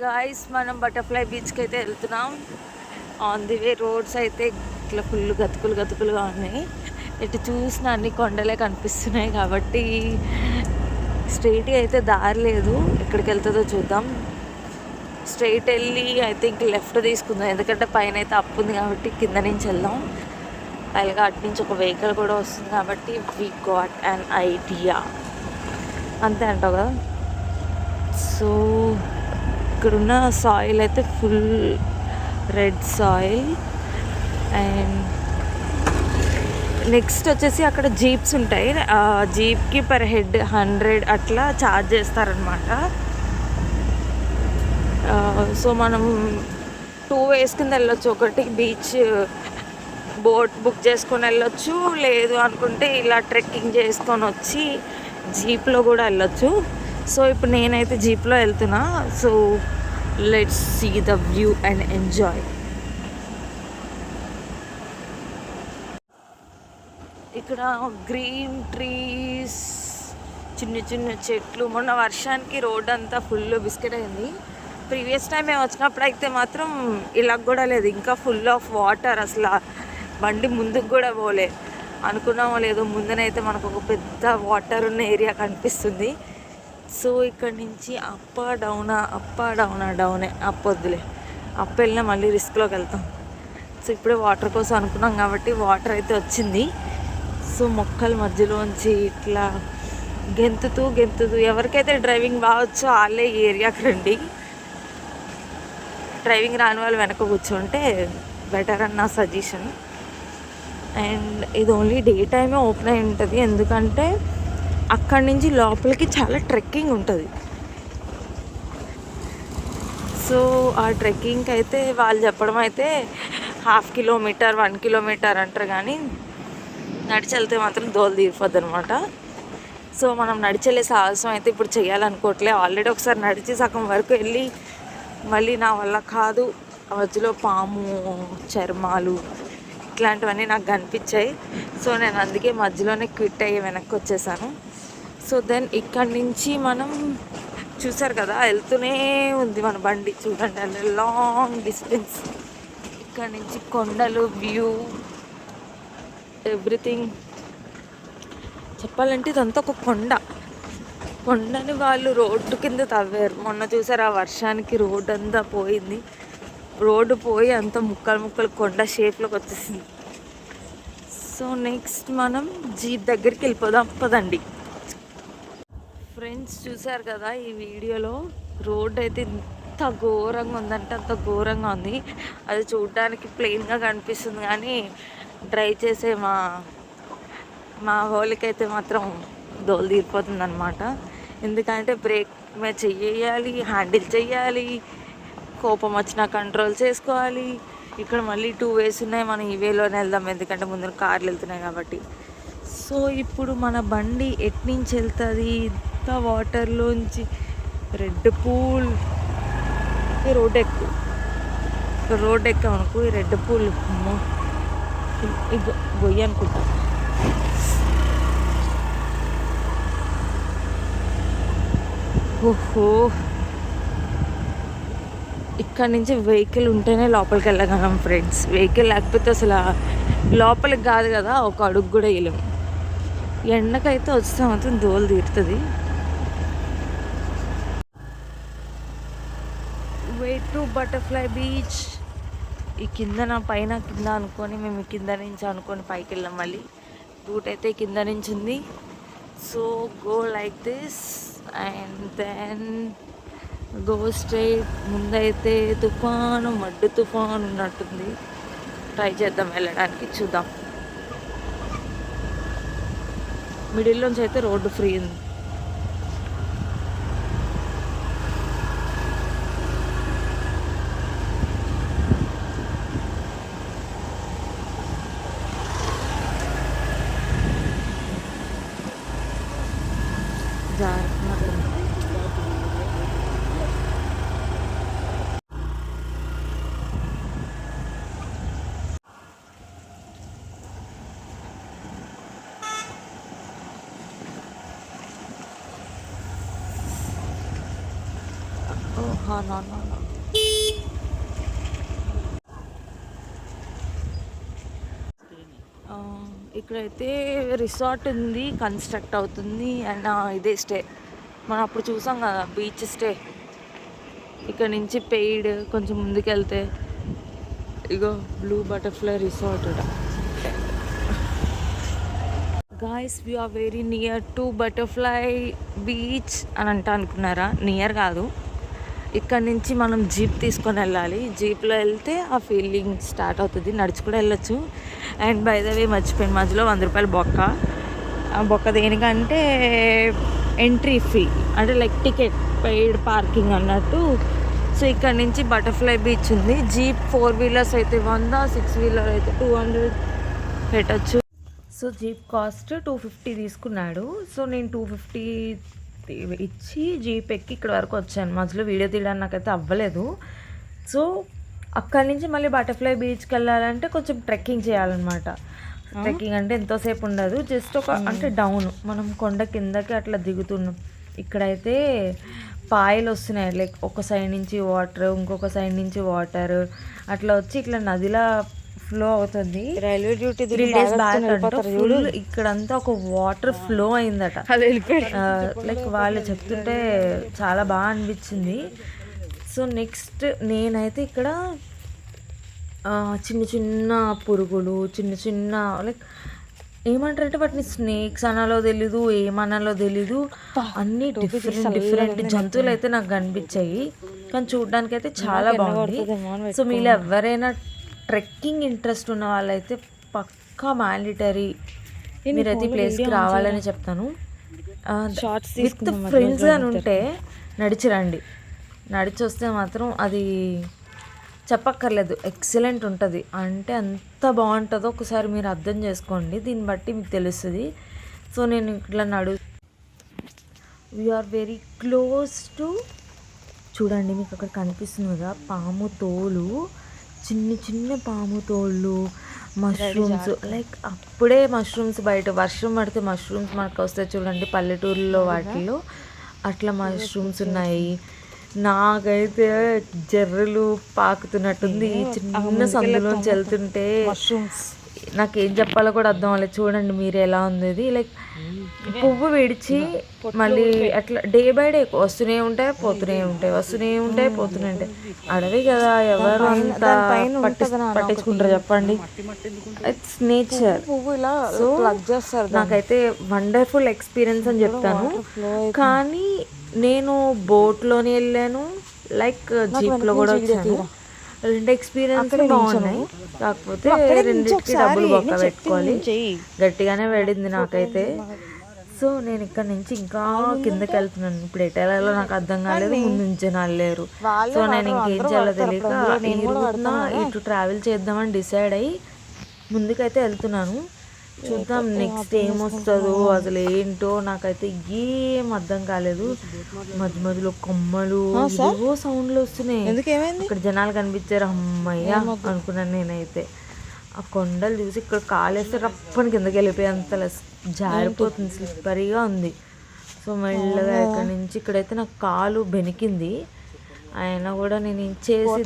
Guys మనం butterfly బీచ్కి అయితే వెళ్తున్నాం. ఆన్ ది వే రోడ్స్ అయితే ఇట్లా ఫుల్ గతుకులుగా ఉన్నాయి. ఇటు చూసిన అన్ని కొండలే కనిపిస్తున్నాయి కాబట్టి స్ట్రైట్గా అయితే దారి లేదు. ఎక్కడికి వెళ్తుందో చూద్దాం. స్ట్రైట్ వెళ్ళి ఐ థింక్ లెఫ్ట్ తీసుకుందాం, ఎందుకంటే పైన అయితే అప్పు ఉంది కాబట్టి కింద నుంచి వెళ్దాం. పైగా అటు నుంచి ఒక వెహికల్ కూడా వస్తుంది కాబట్టి వీ గాట్ అన్ ఐడియా. అంతే అంటావు కదా. సో ఇక్కడున్న సాయిల్ అయితే full red soil. And next వచ్చేసి అక్కడ జీప్స్ ఉంటాయి. జీప్కి పర్ హెడ్ 100 అట్లా ఛార్జ్ చేస్తారనమాట. సో మనం 2 ways కింద వెళ్ళొచ్చు. ఒకటి బీచ్ బోట్ బుక్ చేసుకొని వెళ్ళొచ్చు, లేదు అనుకుంటే ఇలా ట్రెక్కింగ్ చేసుకొని వచ్చి జీప్లో కూడా వెళ్ళొచ్చు. సో ఇప్పుడు నేనైతే జీప్లో వెళ్తున్నా. So let's see the view and enjoy. ఇక్కడ గ్రీన్ ట్రీస్, చిన్న చెట్లు. మొన్న వర్షానికి రోడ్ అంతా ఫుల్ బిస్కెట్ అయింది. ప్రీవియస్ టైం మేము వచ్చినప్పుడు అయితే మాత్రం ఇలా కూడా లేదు, ఇంకా ఫుల్ ఆఫ్ వాటర్. అసలు బండి ముందుకు కూడా పోలే. అనుకున్నామో లేదో ముందునైతే మనకు ఒక పెద్ద వాటర్ ఉన్న ఏరియా కనిపిస్తుంది. సో ఇక్కడ నుంచి డౌనే. అప్ వద్దులే, అప్ వెళ్ళినా మళ్ళీ రిస్క్లోకి వెళ్తాం. సో ఇప్పుడే వాటర్ కోసం అనుకున్నాం కాబట్టి వాటర్ అయితే వచ్చింది. సో మొక్కల మధ్యలోంచి ఇట్లా గెంతుతూ ఎవరికైతే డ్రైవింగ్ బాగొచ్చో వాళ్ళే ఈ ఏరియాకి రండి. డ్రైవింగ్ రాని వాళ్ళు వెనక కూర్చుంటే బెటర్ అని నా సజెషన్. అండ్ ఇది ఓన్లీ డే టైమే ఓపెన్ అయి ఉంటుంది, ఎందుకంటే అక్కడి నుంచి లోపలికి చాలా ట్రెక్కింగ్ ఉంటుంది. సో ఆ ట్రెక్కింగ్కి అయితే వాళ్ళు చెప్పడం అయితే 1/2 kilometer 1 kilometer అంటారు, కానీ నడిచి వెళ్తే మాత్రం దోలు తీరిపోద్ది అనమాట. సో మనం నడిచెళ్ళే సాహసం అయితే ఇప్పుడు చేయాలనుకోవట్లే. ఆల్రెడీ ఒకసారి నడిచి సగం వరకు వెళ్ళి మళ్ళీ నా వల్ల కాదు, మధ్యలో పాము చర్మాలు ఇట్లాంటివన్నీ నాకు కనిపించాయి. సో నేను అందుకే మధ్యలోనే క్విట్ అయ్యి వెనక్కి వచ్చేసాను. సో దెన్ ఇక్కడి నుంచి మనం చూసారు కదా, వెళ్తూనే ఉంది మన బండి. చూడండి అలా లాంగ్ డిస్టెన్స్. ఇక్కడి నుంచి కొండలు, వ్యూ, ఎవ్రీథింగ్. చెప్పాలంటే ఇదంతా ఒక కొండని వాళ్ళు రోడ్డు కింద తవ్వారు. మొన్న చూసారు ఆ వర్షానికి రోడ్డు అంతా పోయింది. రోడ్డు పోయి అంతా ముక్కలు కొండ షేప్లోకి వచ్చేసింది. సో నెక్స్ట్ మనం జీప్ దగ్గరికి వెళ్ళిపోదాం పదండి. ఫ్రెండ్స్ చూసారు కదా ఈ వీడియోలో, రోడ్ అయితే ఎంత ఘోరంగా ఉందంటే అంత ఘోరంగా ఉంది. అది చూడడానికి ప్లెయిన్గా కనిపిస్తుంది, కానీ డ్రైవ్ చేసే మా వాళ్ళకైతే మాత్రం దోలు తీరిపోతుంది అనమాట. ఎందుకంటే బ్రేక్ మీద చెయ్యాలి, హ్యాండిల్ చెయ్యాలి, కోపం వచ్చినా కంట్రోల్ చేసుకోవాలి. ఇక్కడ మళ్ళీ 2 ways ఉన్నాయి, మనం ఈ వేలోనే వెళ్దాం ఎందుకంటే ముందు కార్లు వెళ్తున్నాయి కాబట్టి. సో ఇప్పుడు మన బండి ఎట్నుంచి వెళ్తుంది, ఇంత వాటర్లోంచి. రెడ్ పూల్ రోడ్ ఎక్కామనుకో, ఈ రెడ్ పూల్ గొయ్యి అనుకుంటా. ఓహో, ఇక్కడ నుంచి వెహికల్ ఉంటేనే లోపలికి వెళ్ళగలం ఫ్రెండ్స్. వెహికల్ లేకపోతే అసలు లోపలికి కాదు కదా, ఒక అడుగు కూడా వేయలేము. ఎండకైతే వస్తే మాత్రం దోలు తీరుతుంది. Way to butterfly beach. ఈ కింద అనుకొని మేము కింద నుంచి అనుకొని పైకి వెళ్ళాం. మళ్ళీ రూట్ అయితే కింద నుంచి ఉంది. So go like this and then go straight. ముందైతే మడ్డు తుఫాను ఉన్నట్టుంది. ట్రై చేద్దాం వెళ్ళడానికి, చూద్దాం. మిడిల్లోంచి అయితే రోడ్డు ఫ్రీ ఉంది. జాగ్రత్త. ఇక్కడైతే రిసార్ట్ ఉంది, కన్స్ట్రక్ట్ అవుతుంది. అండ్ ఇదే స్టే మనం అప్పుడు చూసాం కదా బీచ్ స్టే. ఇక్కడ నుంచి పెయిడ్ కొంచెం ముందుకెళ్తే ఇగో blue butterfly resort. Guys we are very near to butterfly beach అని అనుకున్నారా? నియర్ కాదు, ఇక్కడ నుంచి మనం జీప్ తీసుకొని వెళ్ళాలి. జీప్లో వెళ్తే ఆ ఫీలింగ్ స్టార్ట్ అవుతుంది. నడిచి కూడా వెళ్ళొచ్చు. అండ్ బై ద వే మర్చిపోయిన మధ్యలో 100 రూపాయలు బొక్క. ఆ బొక్క దేనికంటే ఎంట్రీ ఫీ, అంటే లైక్ టికెట్ పెయిడ్ పార్కింగ్ అన్నట్టు. సో ఇక్కడ నుంచి బటర్ఫ్లై బీచ్ ఉంది. జీప్ 4 వీలర్స్ అయితే 100, 6 వీలర్ అయితే 200 పెట్టచ్చు. సో జీప్ కాస్ట్ 250 తీసుకున్నాడు. సో నేను 250 ఇచ్చి జీప్ ఎక్కి ఇక్కడ వరకు వచ్చాను. మధ్యలో వీడియో తీయడానికి నాకైతే అవ్వలేదు. సో అక్కడి నుంచి మళ్ళీ బటర్ఫ్లై బీచ్కి వెళ్ళాలంటే కొంచెం ట్రెక్కింగ్ చేయాలన్నమాట. ట్రెక్కింగ్ అంటే ఎంతోసేపు ఉండదు, జస్ట్ ఒక అంటే డౌన్ మనం కొండ కిందకి అట్లా దిగుతున్నాం. ఇక్కడైతే పాయలు వస్తున్నాయి, లైక్ ఒక సైడ్ నుంచి వాటర్, ఇంకొక సైడ్ నుంచి వాటర్ అట్లా వచ్చి ఇట్లా నదిలా ఫ్లో అవుతుంది. Railway duty 3 days back full ఇక్కడంతా ఒక వాటర్ ఫ్లో అయిందట. లైక్ వాళ్ళు చెప్తుంటే చాలా బాగా అనిపించింది. సో నెక్స్ట్ నేనైతే ఇక్కడ చిన్న చిన్న పురుగులు, చిన్న చిన్న లైక్ ఏమంటారంటే వాటిని స్నేక్స్ అనాలో తెలీదు, ఏమనాలో తెలీదు, అన్ని డిఫరెంట్ జంతువులు అయితే నాకు కనిపించాయి. కానీ చూడడానికి అయితే చాలా బాగుంది. సో మీరు ఎవరైనా ట్రెక్కింగ్ ఇంట్రెస్ట్ ఉన్న వాళ్ళైతే పక్కా మ్యాండేటరీ మీరైతే ఈ ప్లేస్కి రావాలని చెప్తాను. విత్ ఫ్రెండ్స్ అని ఉంటే నడిచి రండి. నడిచి వస్తే మాత్రం అది చెప్పక్కర్లేదు, ఎక్సలెంట్ ఉంటుంది. అంటే అంత బాగుంటుందో ఒకసారి మీరు అర్థం చేసుకోండి, దీన్ని బట్టి మీకు తెలుస్తుంది. సో నేను ఇట్లా వీఆర్ వెరీ క్లోజ్ టు, చూడండి మీకు అక్కడ కనిపిస్తుంది కదా పాము తోలు, చిన్న చిన్న పాము తోళ్ళు, మష్రూమ్స్. లైక్ అప్పుడే మష్రూమ్స్ బయట వర్షం పడితే మష్రూమ్స్ మనకు వస్తాయి చూడండి పల్లెటూరులో, వాటిల్లో అట్లా మష్రూమ్స్ ఉన్నాయి. నాకైతే జర్రలు పాకుతున్నట్టుంది చిన్న సందులోంచి వెళ్తుంటే. నాకేం చెప్పాలో కూడా అర్థం అవ్వలేదు. చూడండి మీరు ఎలా ఉంది ఇది. లైక్ పువ్వు విడిచి మళ్ళీ అట్లా డే బై డే వస్తూనే ఉంటాయి, పోతూనే ఉంటాయి, వస్తూనే ఉంటాయి, పోతూనే ఉంటాయి. అడవి కదా, ఎవరు అంత పట్టించుకుంటారు చెప్పండి? It's nature. సో నాకైతే వండర్ఫుల్ ఎక్స్పీరియన్స్ అని చెప్తాను. కానీ నేను బోట్లోనే వెళ్ళాను, లైక్ జీప్లో కూడా వచ్చాను. 2 ఎక్స్పీరియన్స్ బాగున్నాయి. కాకపోతే రెండింటికి డబ్బులు బొక్క పెట్టుకోవాలి. గట్టిగానే పడింది నాకైతే. సో నేను ఇక్కడ నుంచి ఇంకా కిందకి వెళ్తున్నాను. ఇప్పుడు ఎటు వెళ్ళాలో నాకు అర్థం కాలేదు, ముందు నుంచి జనాలు లేరు. సో నేను ఇంకేం చేయాలో తెలియక ఇటు ట్రావెల్ చేద్దామని డిసైడ్ అయ్యి ముందుకైతే వెళ్తున్నాను. చూద్దాం నెక్స్ట్ ఏమొస్తుందో, అసలు ఏంటో నాకైతే ఏం అర్థం కాలేదు. మధ్య మధ్యలో కొమ్మలు ఏవో సౌండ్లు వస్తున్నాయి. ఇక్కడ జనాలు కనిపించారు, అమ్మయ్య అనుకున్నాను నేనైతే. ఆ కొండలు చూసి ఇక్కడ కాలేస్తే రప్పని కిందకి వెళ్ళిపోయి అంత జారిపోతుంది, స్లిప్పరీగా ఉంది. సో మెల్లగా ఇక్కడ నుంచి ఇక్కడైతే నాకు కాలు బెనికింది. అయినా కూడా నేను ఇచ్చేసి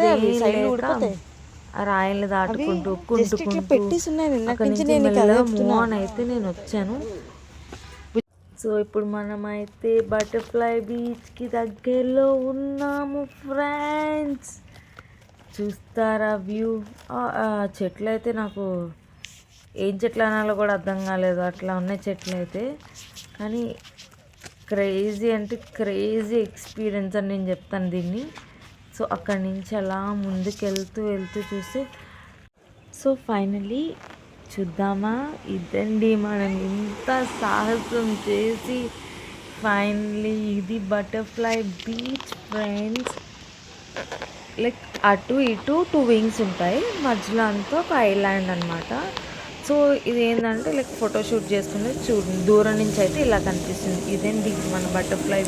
ఆ రాయల్ని దాటుకుంటూ మూన్ అయితే నేను వచ్చాను. సో ఇప్పుడు మనమైతే బటర్ఫ్లై బీచ్కి దగ్గరలో ఉన్నాము ఫ్రెండ్స్. చూస్తారా వ్యూ? చెట్లు అయితే నాకు ఏం చెట్లు అనాలో కూడా అర్థం కాలేదు, అట్లా ఉన్నాయి చెట్లు అయితే. కానీ క్రేజీ అంటే క్రేజీ ఎక్స్పీరియన్స్ అని నేను చెప్తాను దీన్ని. సో అక్కడి నుంచి అలా ముందుకు వెళ్తూ చూస్తే, సో ఫైనలీ చూద్దామా, ఇదండి మనం ఇంత సాహసం చేసి ఫైనలీ ఇది బటర్ఫ్లై బీచ్ ఫ్రెండ్స్. లైక్ అటు ఇటు 2 వింగ్స్ ఉంటాయి, మధ్యలో అంతా ఒక ఐలాండ్ అనమాట. సో ఇది ఏంటంటే లైక్ ఫోటోషూట్ చేసుకునేది. దూరం నుంచి అయితే ఇలా కనిపిస్తుంది. ఇదండి మన బటర్ఫ్లై.